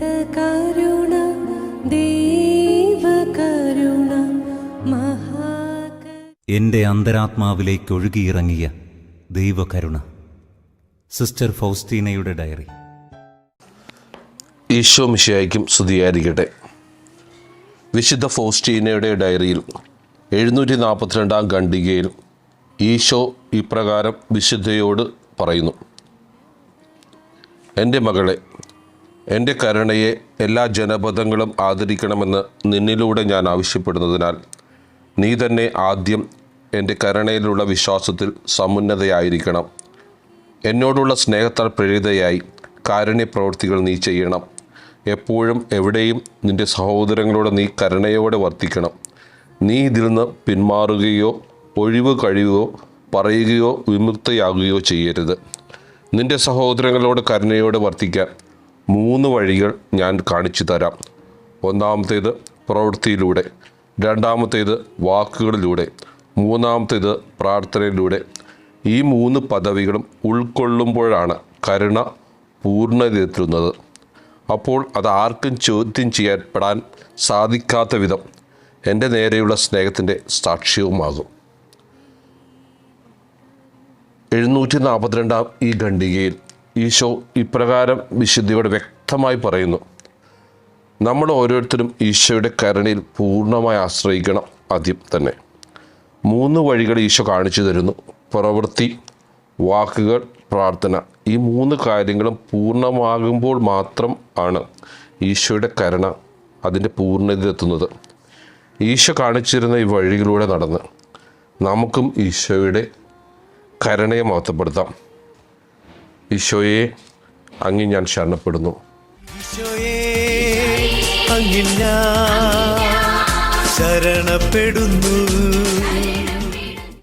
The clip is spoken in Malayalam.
കരുണ ദൈവകരുണ എൻ്റെ അന്തരാത്മാവിലേക്ക് ഒഴുകിയിറങ്ങിയ ദൈവകരുണ. സിസ്റ്റർ ഫൗസ്റ്റീനയുടെ ഡയറി. ഈശോ മിശിഹായ്ക്കും സ്തുതിയായിരിക്കട്ടെ. വിശുദ്ധ ഫൗസ്റ്റീനയുടെ ഡയറിയിൽ 742 ഖണ്ഡികയിൽ ഈശോ ഇപ്രകാരം വിശുദ്ധയോട് പറയുന്നു: എൻ്റെ മകളെ, എൻ്റെ കരുണയെ എല്ലാ ജനപദങ്ങളും ആദരിക്കണമെന്ന് നിന്നിലൂടെ ഞാൻ ആവശ്യപ്പെടുന്നതിനാൽ നീ തന്നെ ആദ്യം എൻ്റെ കരുണയിലുള്ള വിശ്വാസത്തിൽ സമുന്നതയായിരിക്കണം. എന്നോടുള്ള സ്നേഹത്താൽ പ്രേരിതയായി കാരുണ്യപ്രവൃത്തികൾ നീ ചെയ്യണം. എപ്പോഴും എവിടെയും നിൻ്റെ സഹോദരങ്ങളോട് നീ കരുണയോടെ വർത്തിക്കണം. നീ ഇതിൽ നിന്ന് പിന്മാറുകയോ ഒഴിവ് കഴിയുകയോ പറയുകയോ വിമുക്തയാകുകയോ ചെയ്യരുത്. നിൻ്റെ സഹോദരങ്ങളോട് കരുണയോടെ വർത്തിക്കാൻ 3 വഴികൾ ഞാൻ കാണിച്ചു തരാം. ഒന്നാമത്തേത് പ്രവൃത്തിയിലൂടെ, രണ്ടാമത്തേത് വാക്കുകളിലൂടെ, മൂന്നാമത്തേത് പ്രാർത്ഥനയിലൂടെ. ഈ 3 പദവികളും ഉൾക്കൊള്ളുമ്പോഴാണ് കരുണ പൂർണ്ണതയെത്തുന്നത്. അപ്പോൾ അത് ആർക്കും ചോദ്യം ചെയ്യപ്പെടാൻ സാധിക്കാത്ത വിധം എൻ്റെ നേരെയുള്ള സ്നേഹത്തിൻ്റെ സാക്ഷ്യവുമാകും. 742 ഈ ഖണ്ഡികയിൽ ഈശോ ഇപ്രകാരം വിശുദ്ധിയോട് വ്യക്തമായി പറയുന്നു: നമ്മൾ ഓരോരുത്തരും ഈശോയുടെ കരുണയിൽ പൂർണ്ണമായി ആശ്രയിക്കണം. ആദ്യം തന്നെ 3 വഴികൾ ഈശോ കാണിച്ചു തരുന്നു: പ്രവൃത്തി, വാക്കുകൾ, പ്രാർത്ഥന. ഈ 3 കാര്യങ്ങളും പൂർണ്ണമാകുമ്പോൾ മാത്രം ആണ് ഈശോയുടെ കരുണ അതിൻ്റെ പൂർണ്ണതയിലെത്തുന്നത്. ഈശോ കാണിച്ചിരുന്ന ഈ വഴികളിലൂടെ നടന്ന് നമുക്കും ഈശോയുടെ കരുണയെ മഹത്വപ്പെടുത്താം. ഈശോയെ, അങ്ങിൽ ഞാൻ ശരണപ്പെടുന്നു. ഈശോയെ, അങ്ങിൽ ഞാൻ ശരണപ്പെടുന്നു.